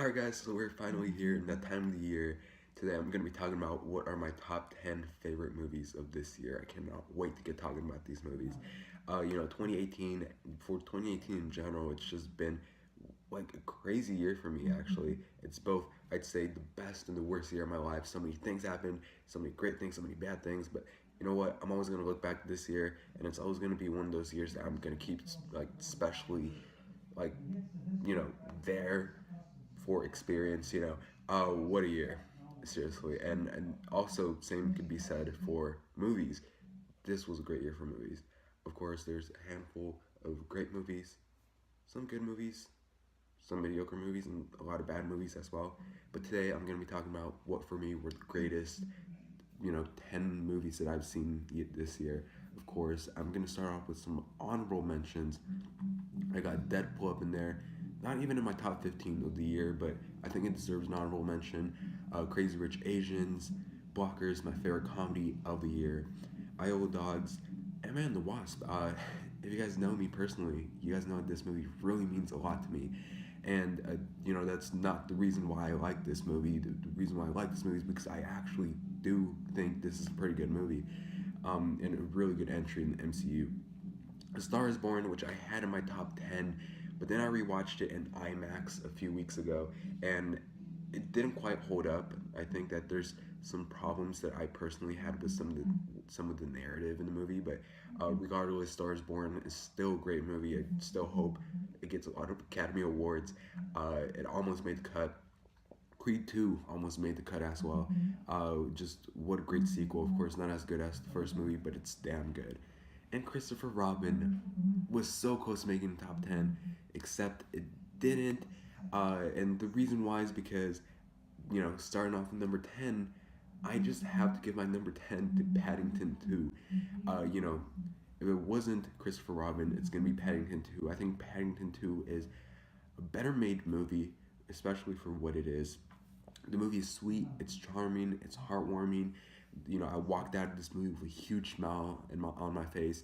Alright guys, so we're finally here in that time of the year. Today I'm going to be talking about what are my top 10 favorite movies of this year. I cannot wait to get talking about these movies. 2018, for 2018 in general, it's just been like a crazy year for me actually. It's both, I'd say, the best and the worst year of my life. So many things happened, so many great things, so many bad things, but you know what? I'm always going to look back this year and it's always going to be one of those years that I'm going to keep like especially like you know there for experience. What a year, seriously. And also, same could be said for movies. This was a great year for movies. Of course, there's a handful of great movies, some good movies, some mediocre movies, and a lot of bad movies as well. But today, I'm going to be talking about what for me were the greatest, 10 movies that I've seen this year. Of course, I'm going to start off with some honorable mentions. I got Deadpool up in there. Not even in my top 15 of the year, but I think it deserves an honorable mention. Crazy Rich Asians, Blockers, my favorite comedy of the year. Iowa Dogs, and the Wasp. If you guys know me personally, you guys know that this movie really means a lot to me. And, that's not the reason why I like this movie. The reason why I like this movie is because I actually do think this is a pretty good movie, and a really good entry in the MCU. A Star is Born, which I had in my top 10, but then I rewatched it in IMAX a few weeks ago, and it didn't quite hold up. I think that there's some problems that I personally had with some of the narrative in the movie, but regardless, Star is Born is still a great movie. I still hope it gets a lot of Academy Awards. It almost made the cut. Creed 2 almost made the cut as well. Just what a great sequel. Of course, not as good as the first movie, but it's damn good. And Christopher Robin was so close to making the top 10, except it didn't. And the reason why is because, starting off with number 10, I just have to give my number 10 to Paddington 2. If it wasn't Christopher Robin, it's going to be Paddington 2. I think Paddington 2 is a better made movie, especially for what it is. The movie is sweet, it's charming, it's heartwarming. I walked out of this movie with a huge smile on my face.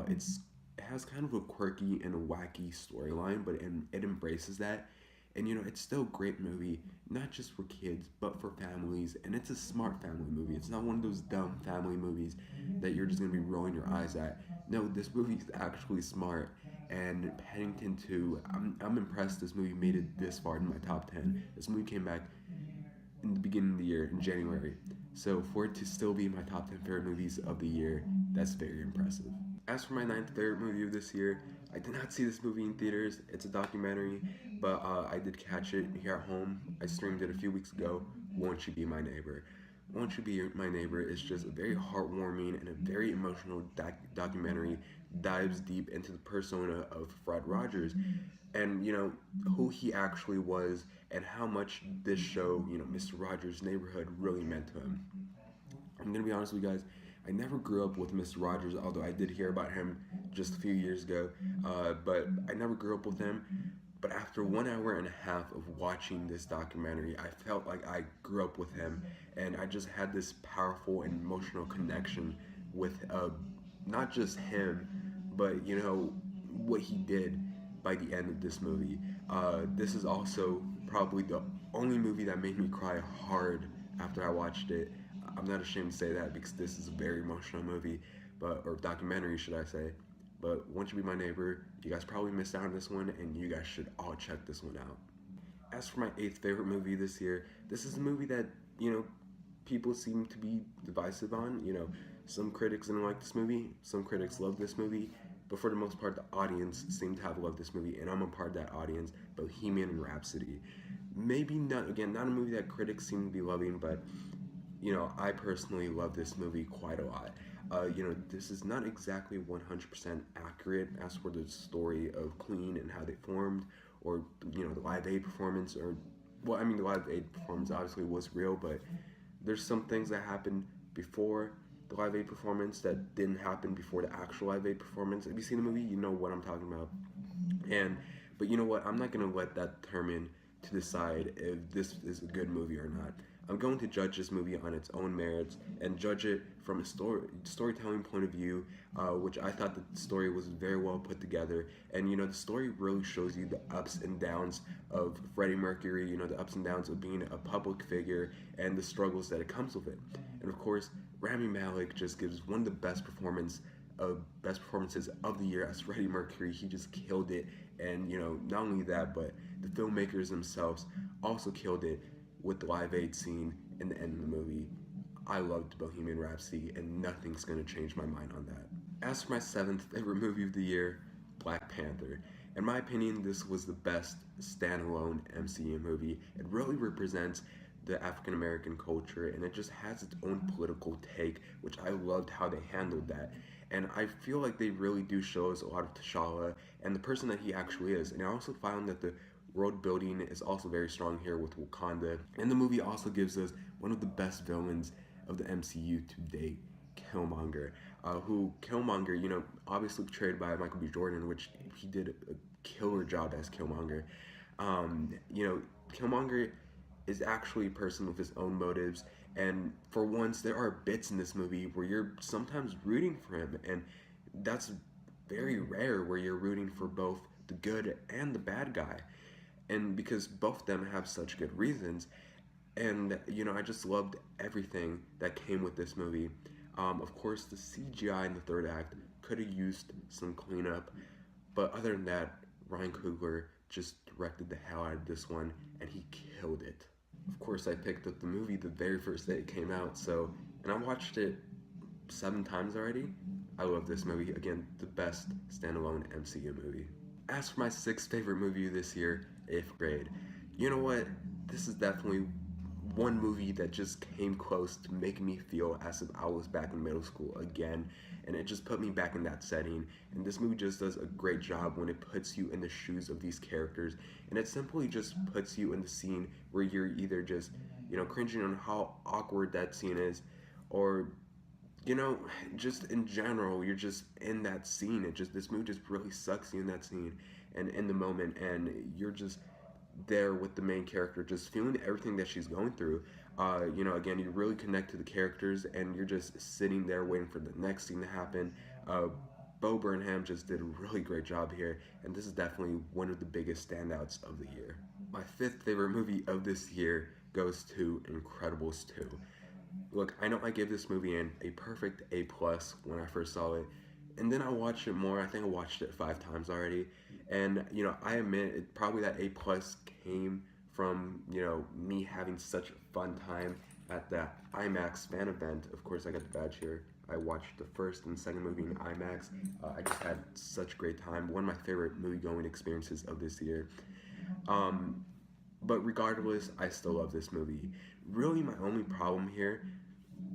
It has kind of a quirky and a wacky storyline, but it embraces that. And it's still a great movie, not just for kids, but for families. And it's a smart family movie. It's not one of those dumb family movies that you're just gonna be rolling your eyes at. No, this movie is actually smart. And Paddington 2, I'm impressed this movie made it this far in my top 10. This movie came back in the beginning of the year, in January. So for it to still be in my top 10 favorite movies of the year, that's very impressive. As for my ninth favorite movie of this year, I did not see this movie in theaters. It's a documentary, but I did catch it here at home. I streamed it a few weeks ago. Won't You Be My Neighbor? Won't You Be My Neighbor is just a very heartwarming and a very emotional documentary. Dives deep into the persona of Fred Rogers and, who he actually was and how much this show, Mr. Rogers' Neighborhood, really meant to him. I'm gonna be honest with you guys. I never grew up with Mr. Rogers, although I did hear about him just a few years ago. But I never grew up with him. But after 1 hour and a half of watching this documentary, I felt like I grew up with him, and I just had this powerful and emotional connection with not just him, but what he did by the end of this movie. This is also probably the only movie that made me cry hard after I watched it. I'm not ashamed to say that because this is a very emotional movie, or documentary, should I say. But Won't You Be My Neighbor, you guys probably missed out on this one, and you guys should all check this one out. As for my eighth favorite movie this year, this is a movie that people seem to be divisive on. Some critics didn't like this movie, some critics love this movie, but for the most part, the audience seemed to have loved this movie, and I'm a part of that audience. Bohemian Rhapsody. Maybe not, again, not a movie that critics seem to be loving, but I personally love this movie quite a lot. This is not exactly 100% accurate as for the story of Queen and how they formed, or the Live Aid performance, or well, I mean, the Live Aid performance obviously was real, but there's some things that happened before the Live Aid performance that didn't happen before the actual Live Aid performance. If you've seen the movie, you know what I'm talking about. But you know what? I'm not gonna let that determine to decide if this is a good movie or not. I'm going to judge this movie on its own merits and judge it from a storytelling point of view, which I thought the story was very well put together. And the story really shows you the ups and downs of Freddie Mercury. The ups and downs of being a public figure and the struggles that it comes with it. And of course, Rami Malek just gives one of the best performances of the year as Freddie Mercury. He just killed it, and not only that, but the filmmakers themselves also killed it with the Live Aid scene in the end of the movie. I loved Bohemian Rhapsody, and nothing's gonna change my mind on that. As for my seventh favorite movie of the year, Black Panther. In my opinion, this was the best standalone MCU movie. It really represents the African American culture, and it just has its own political take, which I loved how they handled that. And I feel like they really do show us a lot of T'Challa and the person that he actually is. And I also found that the world building is also very strong here with Wakanda. And the movie also gives us one of the best villains of the MCU to date, Killmonger. Killmonger, obviously portrayed by Michael B. Jordan, which he did a killer job as Killmonger. Killmonger is actually a person with his own motives, and for once, there are bits in this movie where you're sometimes rooting for him, and that's very rare where you're rooting for both the good and the bad guy, and because both of them have such good reasons. And I just loved everything that came with this movie. Of course, the CGI in the third act could have used some cleanup, but other than that, Ryan Coogler just directed the hell out of this one, and he killed it. Of course, I picked up the movie the very first day it came out, and I watched it 7 times already. I love this movie. Again, the best standalone MCU movie. As for my sixth favorite movie this year, 8th Grade. You know what? This is definitely one movie that just came close to making me feel as if I was back in middle school again, and it just put me back in that setting. And this movie just does a great job when it puts you in the shoes of these characters, and it simply just puts you in the scene where you're either just cringing on how awkward that scene is, or just in general, you're just in that scene. This movie just really sucks you in that scene and in the moment, and you're just there with the main character, just feeling everything that she's going through. Again, you really connect to the characters, and you're just sitting there waiting for the next scene to happen. Bo Burnham just did a really great job here, and this is definitely one of the biggest standouts of the year. My fifth favorite movie of this year goes to Incredibles 2. Look, I know I gave this movie a perfect A+ when I first saw it, and then I watched it more. I think I watched it 5 times already, and I admit probably that A+ came from me having such a fun time at that IMAX fan event. Of course, I got the badge here. I watched the first and second movie in IMAX. I just had such a great time. One of my favorite movie-going experiences of this year. But regardless, I still love this movie. Really, my only problem here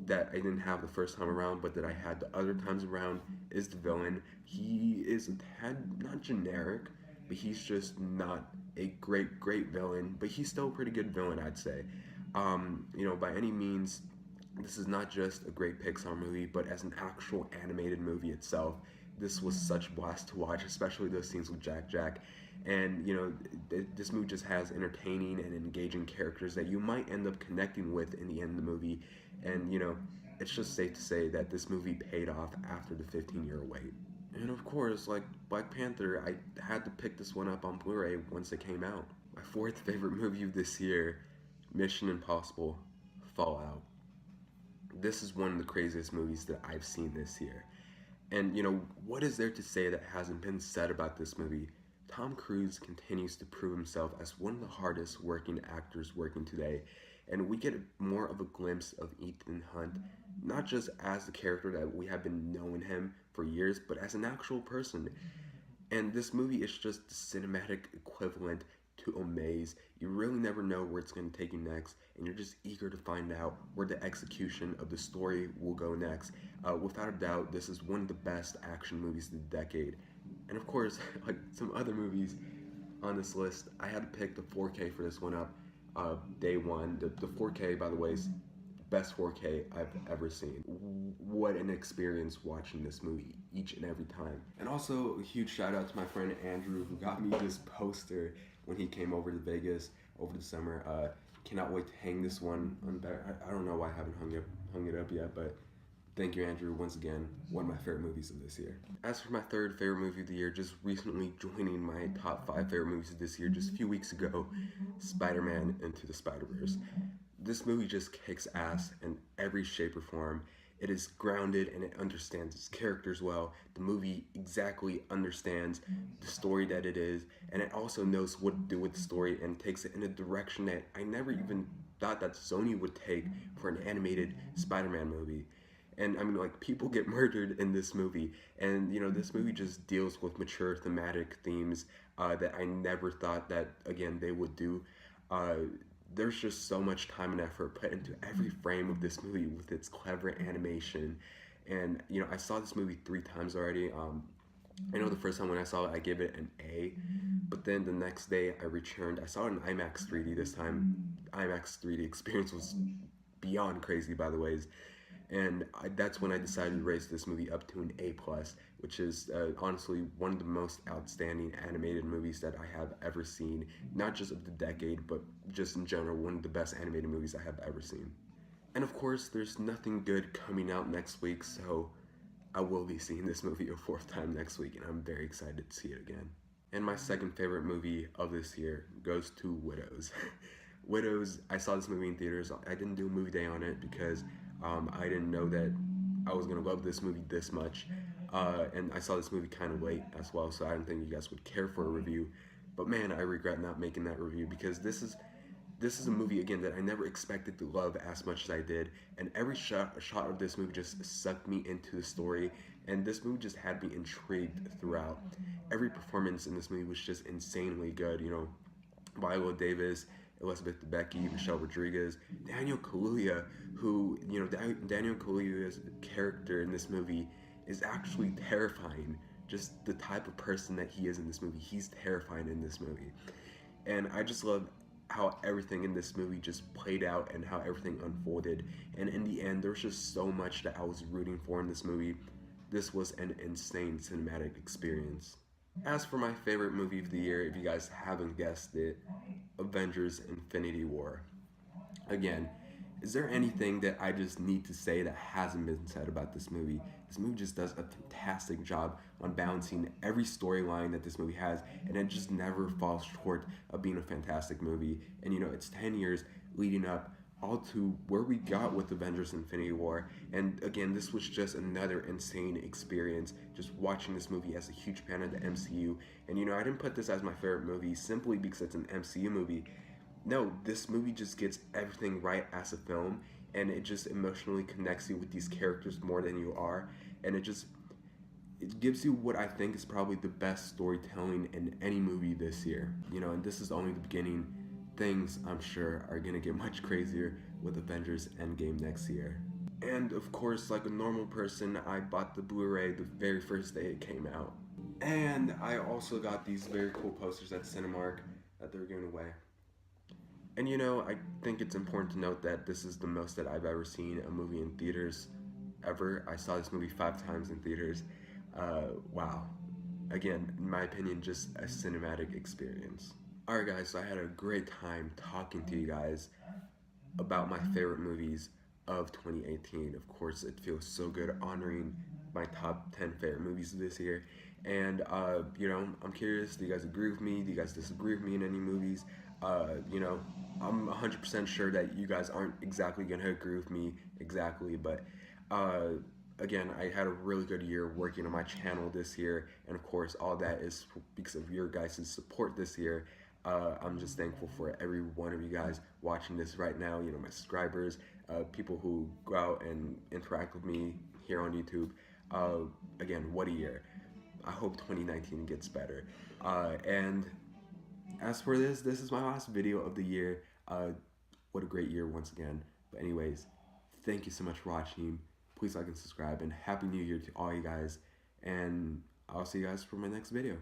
that I didn't have the first time around, but that I had the other times around, is the villain. He is a tad, not generic, but he's just not a great villain, but he's still a pretty good villain, I'd say. By any means, this is not just a great Pixar movie, but as an actual animated movie itself, this was such a blast to watch, especially those scenes with Jack Jack. And this movie just has entertaining and engaging characters that you might end up connecting with in the end of the movie. And it's just safe to say that this movie paid off after the 15-year wait. And of course, like Black Panther, I had to pick this one up on Blu-ray once it came out. My fourth favorite movie of this year, Mission Impossible Fallout. This is one of the craziest movies that I've seen this year. And what is there to say that hasn't been said about this movie? Tom Cruise continues to prove himself as one of the hardest working actors working today, and we get more of a glimpse of Ethan Hunt, not just as the character that we have been knowing him for years, but as an actual person. And this movie is just the cinematic equivalent to Amaze. You really never know where it's going to take you next, and you're just eager to find out where the execution of the story will go next. Without a doubt, this is one of the best action movies of the decade. And of course, like some other movies on this list, I had to pick the 4K for this one up. Day one. The 4K, by the way, is best 4K I've ever seen. What an experience watching this movie each and every time. And also a huge shout out to my friend Andrew, who got me this poster when he came over to Vegas. over the summer. Cannot wait to hang this one on better. I don't know why I haven't hung it up yet, but thank you, Andrew, once again. One of my favorite movies of this year. As for my third favorite movie of the year, just recently joining my top 5 favorite movies of this year, just a few weeks ago, Spider-Man Into the Spider-Verse. This movie just kicks ass in every shape or form. It is grounded and it understands its characters well. The movie exactly understands the story that it is, and it also knows what to do with the story and takes it in a direction that I never even thought that Sony would take for an animated Spider-Man movie. And I mean, like, people get murdered in this movie, and you know, this movie just deals with mature thematic themes that I never thought that, again, they would do. Uh, there's just so much time and effort put into every frame of this movie with its clever animation. And you know, I saw this movie 3 times already. I know the first time when I saw it, I gave it an A, but then the next day I returned. I saw it in IMAX 3D this time. IMAX 3D experience was beyond crazy, by the ways. And that's when I decided to raise this movie up to an A+, which is honestly one of the most outstanding animated movies that I have ever seen. Not just of the decade, but just in general, one of the best animated movies I have ever seen. And of course, there's nothing good coming out next week, so I will be seeing this movie a 4th time next week, and I'm very excited to see it again. And my second favorite movie of this year goes to Widows. Widows, I saw this movie in theaters. I didn't do a movie day on it because I didn't know that I was going to love this movie this much. And I saw this movie kind of late as well, so I didn't think you guys would care for a review. But man, I regret not making that review because this is a movie, again, that I never expected to love as much as I did. And every shot of this movie just sucked me into the story. And this movie just had me intrigued throughout. Every performance in this movie was just insanely good. You know, Viola Davis, Elizabeth Debicki, Michelle Rodriguez, Daniel Kaluuya, who, you know, Daniel Kaluuya's character in this movie is actually terrifying. Just the type of person that he is in this movie, he's terrifying in this movie. And I just love how everything in this movie just played out and how everything unfolded. And in the end, there was just so much that I was rooting for in this movie. This was an insane cinematic experience. As for my favorite movie of the year, if you guys haven't guessed it, Avengers Infinity War. Again, is there anything that I just need to say that hasn't been said about this movie? This movie just does a fantastic job on balancing every storyline that this movie has, and it just never falls short of being a fantastic movie. And you know, it's 10 years leading up all to where we got with Avengers Infinity War. And again, this was just another insane experience, just watching this movie as a huge fan of the MCU. And you know, I didn't put this as my favorite movie simply because it's an MCU movie. No, this movie just gets everything right as a film, and it just emotionally connects you with these characters more than you are. And it gives you what I think is probably the best storytelling in any movie this year. You know, and this is only the beginning. Things, I'm sure, are gonna get much crazier with Avengers Endgame next year. And of course, like a normal person, I bought the Blu-ray the very first day it came out. And I also got these very cool posters at Cinemark that they're giving away. And you know, I think it's important to note that this is the most that I've ever seen a movie in theaters ever. I saw this movie 5 times in theaters. Wow. Again, in my opinion, just a cinematic experience. Alright guys, so I had a great time talking to you guys about my favorite movies of 2018. Of course, it feels so good honoring my top 10 favorite movies of this year. And, you know, I'm curious, do you guys agree with me? Do you guys disagree with me in any movies? You know, I'm 100% sure that you guys aren't exactly going to agree with me exactly, but, again, I had a really good year working on my channel this year, and of course, all that is because of your guys' support this year. I'm just thankful for every one of you guys watching this right now, you know, my subscribers, people who go out and interact with me here on YouTube. Again, what a year. I hope 2019 gets better. And as for this is my last video of the year. What a great year once again. But anyways, thank you so much for watching. Please like and subscribe, and Happy New Year to all you guys. And I'll see you guys for my next video.